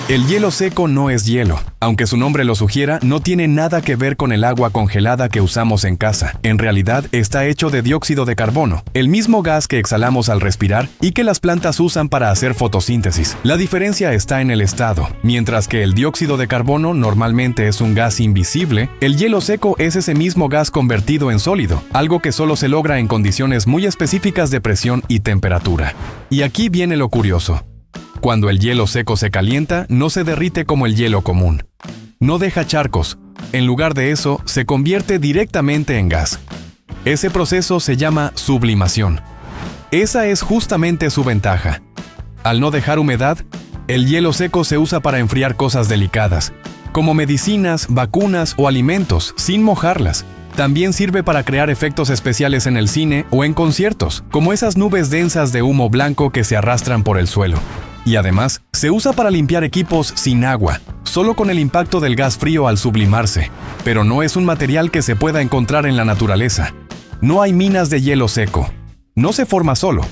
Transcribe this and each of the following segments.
El hielo seco no es hielo. Aunque su nombre lo sugiera, no tiene nada que ver con el agua congelada que usamos en casa. En realidad, está hecho de dióxido de carbono, el mismo gas que exhalamos al respirar y que las plantas usan para hacer fotosíntesis. La diferencia está en el estado. Mientras que el dióxido de carbono normalmente es un gas invisible, el hielo seco es ese mismo gas convertido en sólido, algo que solo se logra en condiciones muy específicas de presión y temperatura. Y aquí viene lo curioso. Cuando el hielo seco se calienta, no se derrite como el hielo común. No deja charcos. En lugar de eso, se convierte directamente en gas. Ese proceso se llama sublimación. Esa es justamente su ventaja. Al no dejar humedad, el hielo seco se usa para enfriar cosas delicadas, como medicinas, vacunas o alimentos, sin mojarlas. También sirve para crear efectos especiales en el cine o en conciertos, como esas nubes densas de humo blanco que se arrastran por el suelo. Y además, se usa para limpiar equipos sin agua, solo con el impacto del gas frío al sublimarse. Pero no es un material que se pueda encontrar en la naturaleza. No hay minas de hielo seco. No se forma solo.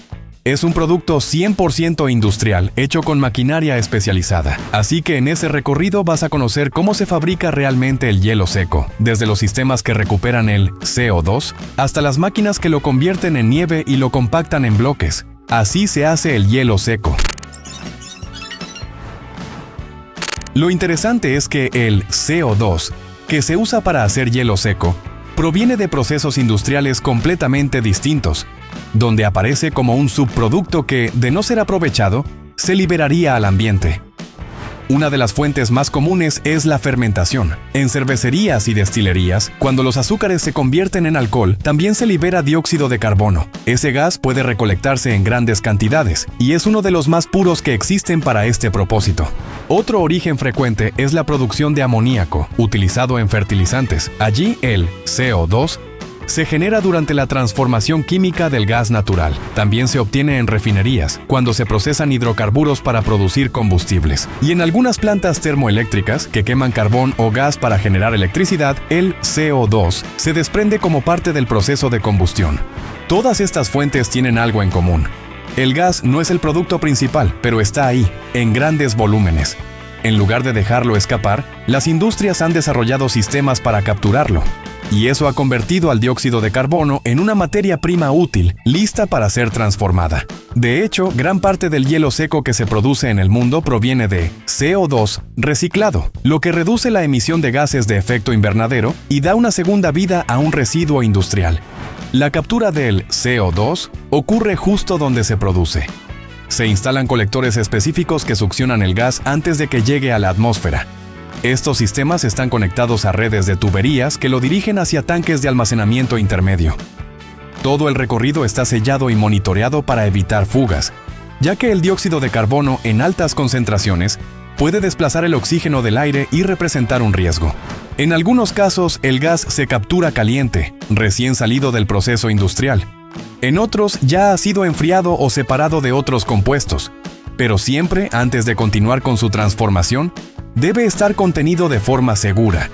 Es un producto 100% industrial, hecho con maquinaria especializada. Así que en ese recorrido vas a conocer cómo se fabrica realmente el hielo seco, desde los sistemas que recuperan el CO2 hasta las máquinas que lo convierten en nieve y lo compactan en bloques. Así se hace el hielo seco. Lo interesante es que el CO2, que se usa para hacer hielo seco, proviene de procesos industriales completamente distintos, donde aparece como un subproducto que, de no ser aprovechado, se liberaría al ambiente. Una de las fuentes más comunes es la fermentación. En cervecerías y destilerías, cuando los azúcares se convierten en alcohol, también se libera dióxido de carbono. Ese gas puede recolectarse en grandes cantidades y es uno de los más puros que existen para este propósito. Otro origen frecuente es la producción de amoníaco, utilizado en fertilizantes. Allí, el CO2 se genera durante la transformación química del gas natural. También se obtiene en refinerías, cuando se procesan hidrocarburos para producir combustibles. Y en algunas plantas termoeléctricas, que queman carbón o gas para generar electricidad, el CO2 se desprende como parte del proceso de combustión. Todas estas fuentes tienen algo en común. El gas no es el producto principal, pero está ahí, en grandes volúmenes. En lugar de dejarlo escapar, las industrias han desarrollado sistemas para capturarlo. Y eso ha convertido al dióxido de carbono en una materia prima útil, lista para ser transformada. De hecho, gran parte del hielo seco que se produce en el mundo proviene de CO2 reciclado, lo que reduce la emisión de gases de efecto invernadero y da una segunda vida a un residuo industrial. La captura del CO2 ocurre justo donde se produce. Se instalan colectores específicos que succionan el gas antes de que llegue a la atmósfera. Estos sistemas están conectados a redes de tuberías que lo dirigen hacia tanques de almacenamiento intermedio. Todo el recorrido está sellado y monitoreado para evitar fugas, ya que el dióxido de carbono en altas concentraciones puede desplazar el oxígeno del aire y representar un riesgo. En algunos casos, el gas se captura caliente, recién salido del proceso industrial. En otros, ya ha sido enfriado o separado de otros compuestos, pero siempre, antes de continuar con su transformación, debe estar contenido de forma segura.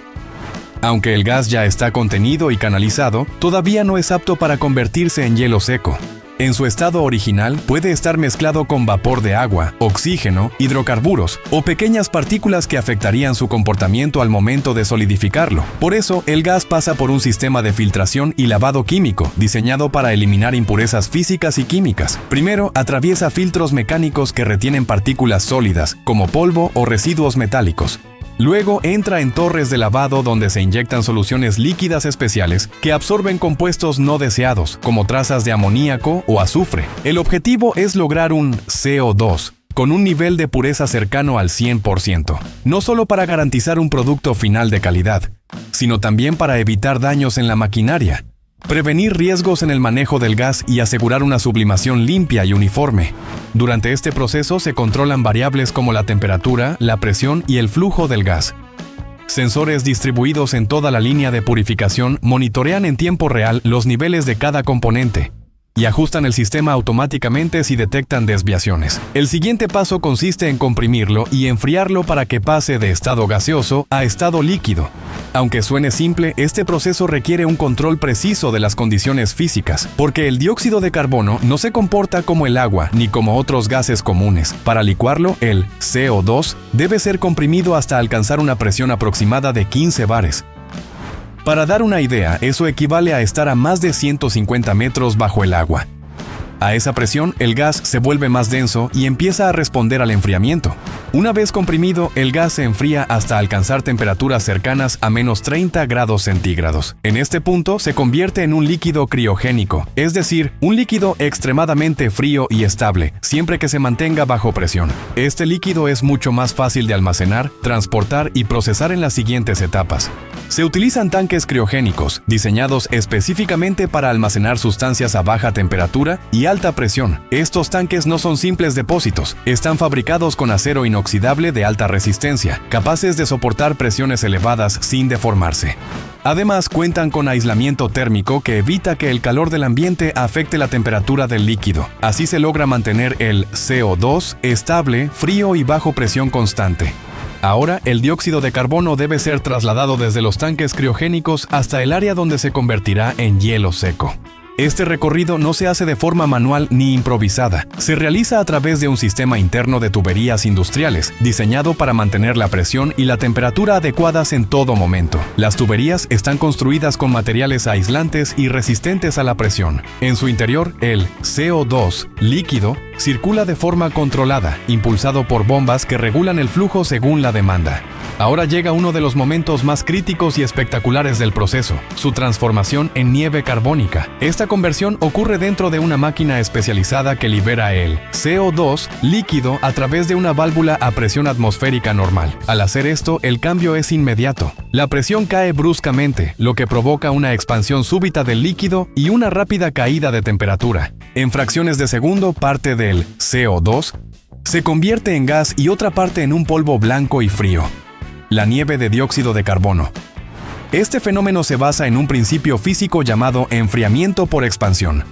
Aunque el gas ya está contenido y canalizado, todavía no es apto para convertirse en hielo seco. En su estado original puede estar mezclado con vapor de agua, oxígeno, hidrocarburos o pequeñas partículas que afectarían su comportamiento al momento de solidificarlo. Por eso, el gas pasa por un sistema de filtración y lavado químico, diseñado para eliminar impurezas físicas y químicas. Primero, atraviesa filtros mecánicos que retienen partículas sólidas, como polvo o residuos metálicos. Luego entra en torres de lavado donde se inyectan soluciones líquidas especiales que absorben compuestos no deseados, como trazas de amoníaco o azufre. El objetivo es lograr un CO2 con un nivel de pureza cercano al 100%, no solo para garantizar un producto final de calidad, sino también para evitar daños en la maquinaria, prevenir riesgos en el manejo del gas y asegurar una sublimación limpia y uniforme. Durante este proceso se controlan variables como la temperatura, la presión y el flujo del gas. Sensores distribuidos en toda la línea de purificación monitorean en tiempo real los niveles de cada componente y ajustan el sistema automáticamente si detectan desviaciones. El siguiente paso consiste en comprimirlo y enfriarlo para que pase de estado gaseoso a estado líquido. Aunque suene simple, este proceso requiere un control preciso de las condiciones físicas, porque el dióxido de carbono no se comporta como el agua ni como otros gases comunes. Para licuarlo, el CO2 debe ser comprimido hasta alcanzar una presión aproximada de 15 bares. Para dar una idea, eso equivale a estar a más de 150 metros bajo el agua. A esa presión, el gas se vuelve más denso y empieza a responder al enfriamiento. Una vez comprimido, el gas se enfría hasta alcanzar temperaturas cercanas a menos 30 grados centígrados. En este punto, se convierte en un líquido criogénico, es decir, un líquido extremadamente frío y estable, siempre que se mantenga bajo presión. Este líquido es mucho más fácil de almacenar, transportar y procesar en las siguientes etapas. Se utilizan tanques criogénicos, diseñados específicamente para almacenar sustancias a baja temperatura y alta presión. Estos tanques no son simples depósitos, están fabricados con acero inoxidable de alta resistencia, capaces de soportar presiones elevadas sin deformarse. Además, cuentan con aislamiento térmico que evita que el calor del ambiente afecte la temperatura del líquido. Así se logra mantener el CO2 estable, frío y bajo presión constante. Ahora, el dióxido de carbono debe ser trasladado desde los tanques criogénicos hasta el área donde se convertirá en hielo seco. Este recorrido no se hace de forma manual ni improvisada. Se realiza a través de un sistema interno de tuberías industriales, diseñado para mantener la presión y la temperatura adecuadas en todo momento. Las tuberías están construidas con materiales aislantes y resistentes a la presión. En su interior, el CO2 líquido circula de forma controlada, impulsado por bombas que regulan el flujo según la demanda. Ahora llega uno de los momentos más críticos y espectaculares del proceso, su transformación en nieve carbónica. Esta conversión ocurre dentro de una máquina especializada que libera el CO2 líquido a través de una válvula a presión atmosférica normal. Al hacer esto, el cambio es inmediato. La presión cae bruscamente, lo que provoca una expansión súbita del líquido y una rápida caída de temperatura. En fracciones de segundo, parte del CO2 se convierte en gas y otra parte en un polvo blanco y frío. La nieve de dióxido de carbono. Este fenómeno se basa en un principio físico llamado enfriamiento por expansión.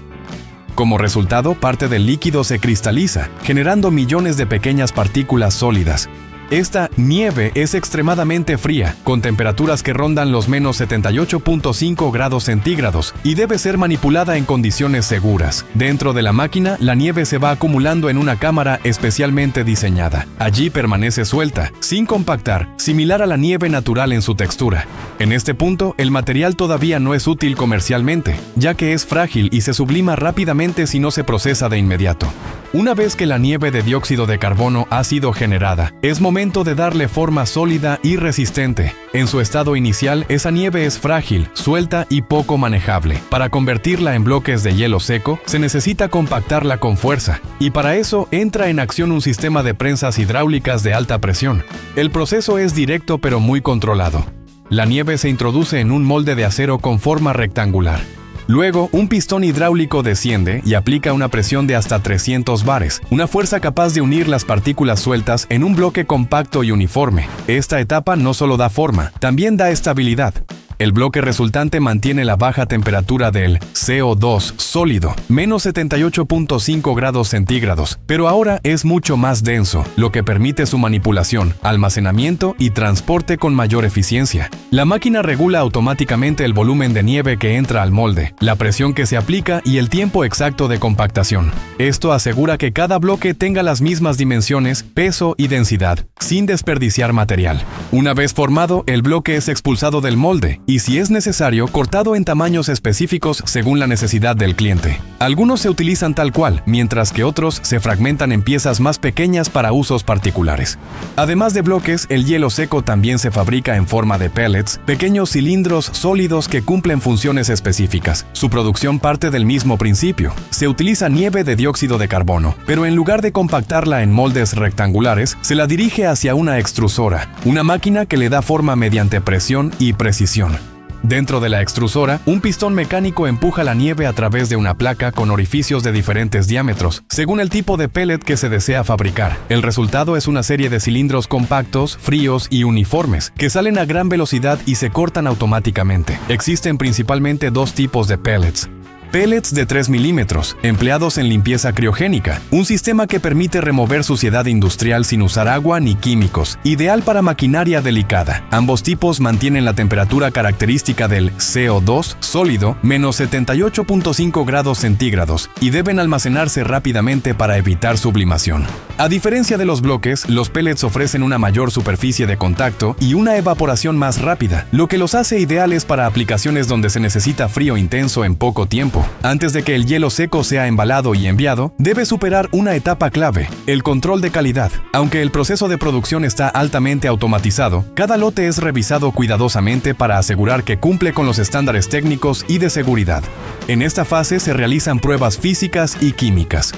Como resultado, parte del líquido se cristaliza, generando millones de pequeñas partículas sólidas. Esta nieve es extremadamente fría, con temperaturas que rondan los menos 78.5 grados centígrados, y debe ser manipulada en condiciones seguras. Dentro de la máquina, la nieve se va acumulando en una cámara especialmente diseñada. Allí permanece suelta, sin compactar, similar a la nieve natural en su textura. En este punto, el material todavía no es útil comercialmente, ya que es frágil y se sublima rápidamente si no se procesa de inmediato. Una vez que la nieve de dióxido de carbono ha sido generada, es momento de darle forma sólida y resistente. En su estado inicial, esa nieve es frágil, suelta y poco manejable. Para convertirla en bloques de hielo seco, se necesita compactarla con fuerza, y para eso entra en acción un sistema de prensas hidráulicas de alta presión. El proceso es directo pero muy controlado. La nieve se introduce en un molde de acero con forma rectangular. Luego, un pistón hidráulico desciende y aplica una presión de hasta 300 bares, una fuerza capaz de unir las partículas sueltas en un bloque compacto y uniforme. Esta etapa no solo da forma, también da estabilidad. El bloque resultante mantiene la baja temperatura del CO2 sólido, menos 78.5 grados centígrados, pero ahora es mucho más denso, lo que permite su manipulación, almacenamiento y transporte con mayor eficiencia. La máquina regula automáticamente el volumen de nieve que entra al molde, la presión que se aplica y el tiempo exacto de compactación. Esto asegura que cada bloque tenga las mismas dimensiones, peso y densidad, sin desperdiciar material. Una vez formado, el bloque es expulsado del molde y, si es necesario, cortado en tamaños específicos según la necesidad del cliente. Algunos se utilizan tal cual, mientras que otros se fragmentan en piezas más pequeñas para usos particulares. Además de bloques, el hielo seco también se fabrica en forma de pellets, pequeños cilindros sólidos que cumplen funciones específicas. Su producción parte del mismo principio. Se utiliza nieve de dióxido de carbono, pero en lugar de compactarla en moldes rectangulares, se la dirige hacia una extrusora, una máquina que le da forma mediante presión y precisión. Dentro de la extrusora, un pistón mecánico empuja la nieve a través de una placa con orificios de diferentes diámetros, según el tipo de pellet que se desea fabricar. El resultado es una serie de cilindros compactos, fríos y uniformes, que salen a gran velocidad y se cortan automáticamente. Existen principalmente dos tipos de pellets: Pellets de 3 milímetros, empleados en limpieza criogénica, un sistema que permite remover suciedad industrial sin usar agua ni químicos, ideal para maquinaria delicada. Ambos tipos mantienen la temperatura característica del CO2 sólido, menos 78.5 grados centígrados, y deben almacenarse rápidamente para evitar sublimación. A diferencia de los bloques, los pellets ofrecen una mayor superficie de contacto y una evaporación más rápida, lo que los hace ideales para aplicaciones donde se necesita frío intenso en poco tiempo. Antes de que el hielo seco sea embalado y enviado, debe superar una etapa clave, el control de calidad. Aunque el proceso de producción está altamente automatizado, cada lote es revisado cuidadosamente para asegurar que cumple con los estándares técnicos y de seguridad. En esta fase se realizan pruebas físicas y químicas.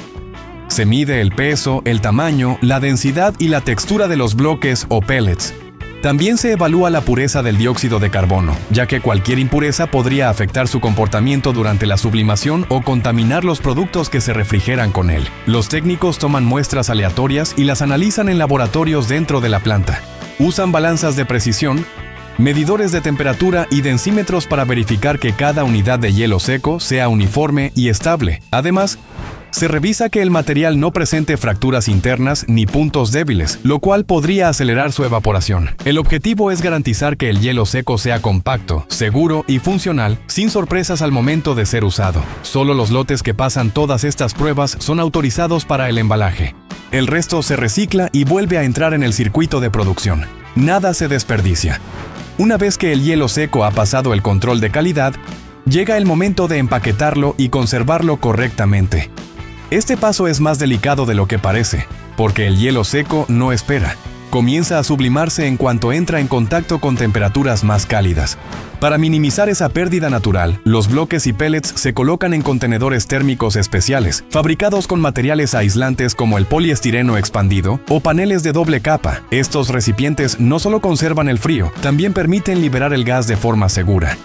Se mide el peso, el tamaño, la densidad y la textura de los bloques o pellets. También se evalúa la pureza del dióxido de carbono, ya que cualquier impureza podría afectar su comportamiento durante la sublimación o contaminar los productos que se refrigeran con él. Los técnicos toman muestras aleatorias y las analizan en laboratorios dentro de la planta. Usan balanzas de precisión, medidores de temperatura y densímetros para verificar que cada unidad de hielo seco sea uniforme y estable. Además, se revisa que el material no presente fracturas internas ni puntos débiles, lo cual podría acelerar su evaporación. El objetivo es garantizar que el hielo seco sea compacto, seguro y funcional, sin sorpresas al momento de ser usado. Solo los lotes que pasan todas estas pruebas son autorizados para el embalaje. El resto se recicla y vuelve a entrar en el circuito de producción. Nada se desperdicia. Una vez que el hielo seco ha pasado el control de calidad, llega el momento de empaquetarlo y conservarlo correctamente. Este paso es más delicado de lo que parece, porque el hielo seco no espera. Comienza a sublimarse en cuanto entra en contacto con temperaturas más cálidas. Para minimizar esa pérdida natural, los bloques y pellets se colocan en contenedores térmicos especiales, fabricados con materiales aislantes como el poliestireno expandido o paneles de doble capa. Estos recipientes no solo conservan el frío, también permiten liberar el gas de forma segura.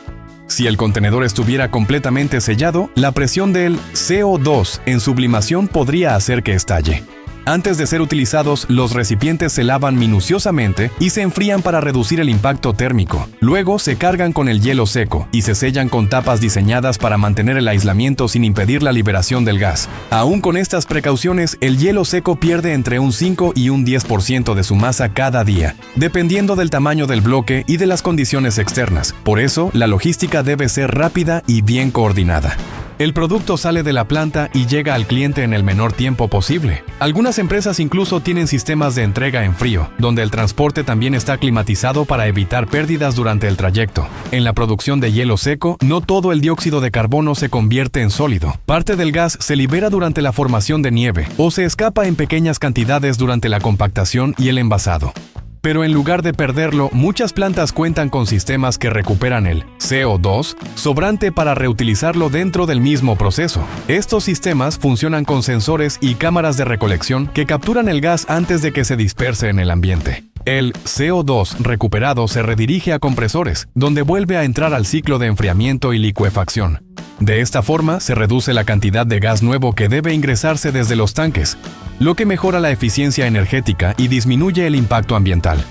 Si el contenedor estuviera completamente sellado, la presión del CO2 en sublimación podría hacer que estalle. Antes de ser utilizados, los recipientes se lavan minuciosamente y se enfrían para reducir el impacto térmico. Luego se cargan con el hielo seco y se sellan con tapas diseñadas para mantener el aislamiento sin impedir la liberación del gas. Aún con estas precauciones, el hielo seco pierde entre un 5 y un 10% de su masa cada día, dependiendo del tamaño del bloque y de las condiciones externas. Por eso, la logística debe ser rápida y bien coordinada. El producto sale de la planta y llega al cliente en el menor tiempo posible. Algunas empresas incluso tienen sistemas de entrega en frío, donde el transporte también está climatizado para evitar pérdidas durante el trayecto. En la producción de hielo seco, no todo el dióxido de carbono se convierte en sólido. Parte del gas se libera durante la formación de nieve o se escapa en pequeñas cantidades durante la compactación y el envasado. Pero en lugar de perderlo, muchas plantas cuentan con sistemas que recuperan el CO2 sobrante para reutilizarlo dentro del mismo proceso. Estos sistemas funcionan con sensores y cámaras de recolección que capturan el gas antes de que se disperse en el ambiente. El CO2 recuperado se redirige a compresores, donde vuelve a entrar al ciclo de enfriamiento y licuefacción. De esta forma, se reduce la cantidad de gas nuevo que debe ingresarse desde los tanques, lo que mejora la eficiencia energética y disminuye el impacto ambiental.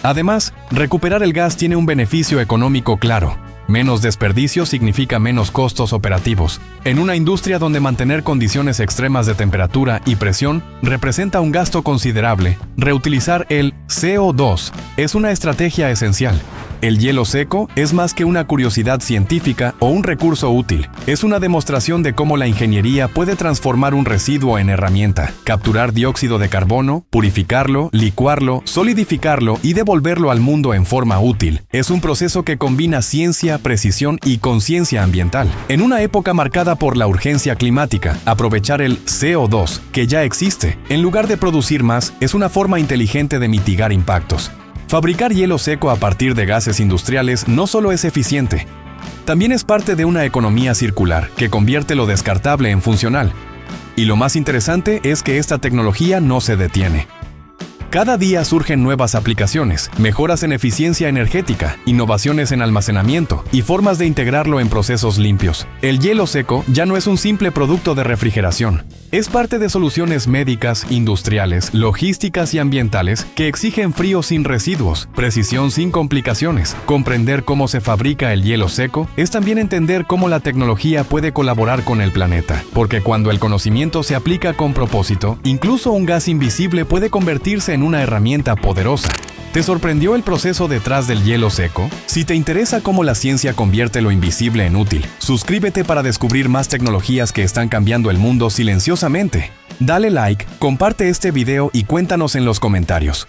Además, recuperar el gas tiene un beneficio económico claro. Menos desperdicio significa menos costos operativos. En una industria donde mantener condiciones extremas de temperatura y presión representa un gasto considerable, reutilizar el CO2 es una estrategia esencial. El hielo seco es más que una curiosidad científica o un recurso útil. Es una demostración de cómo la ingeniería puede transformar un residuo en herramienta, capturar dióxido de carbono, purificarlo, licuarlo, solidificarlo y devolverlo al mundo en forma útil. Es un proceso que combina ciencia, precisión y conciencia ambiental. En una época marcada por la urgencia climática, aprovechar el CO2, que ya existe, en lugar de producir más, es una forma inteligente de mitigar impactos. Fabricar hielo seco a partir de gases industriales no solo es eficiente, también es parte de una economía circular que convierte lo descartable en funcional. Y lo más interesante es que esta tecnología no se detiene. Cada día surgen nuevas aplicaciones, mejoras en eficiencia energética, innovaciones en almacenamiento y formas de integrarlo en procesos limpios. El hielo seco ya no es un simple producto de refrigeración. Es parte de soluciones médicas, industriales, logísticas y ambientales que exigen frío sin residuos, precisión sin complicaciones. Comprender cómo se fabrica el hielo seco es también entender cómo la tecnología puede colaborar con el planeta, porque cuando el conocimiento se aplica con propósito, incluso un gas invisible puede convertirse en una herramienta poderosa. ¿Te sorprendió el proceso detrás del hielo seco? Si te interesa cómo la ciencia convierte lo invisible en útil, suscríbete para descubrir más tecnologías que están cambiando el mundo silenciosamente. Dale like, comparte este video y cuéntanos en los comentarios.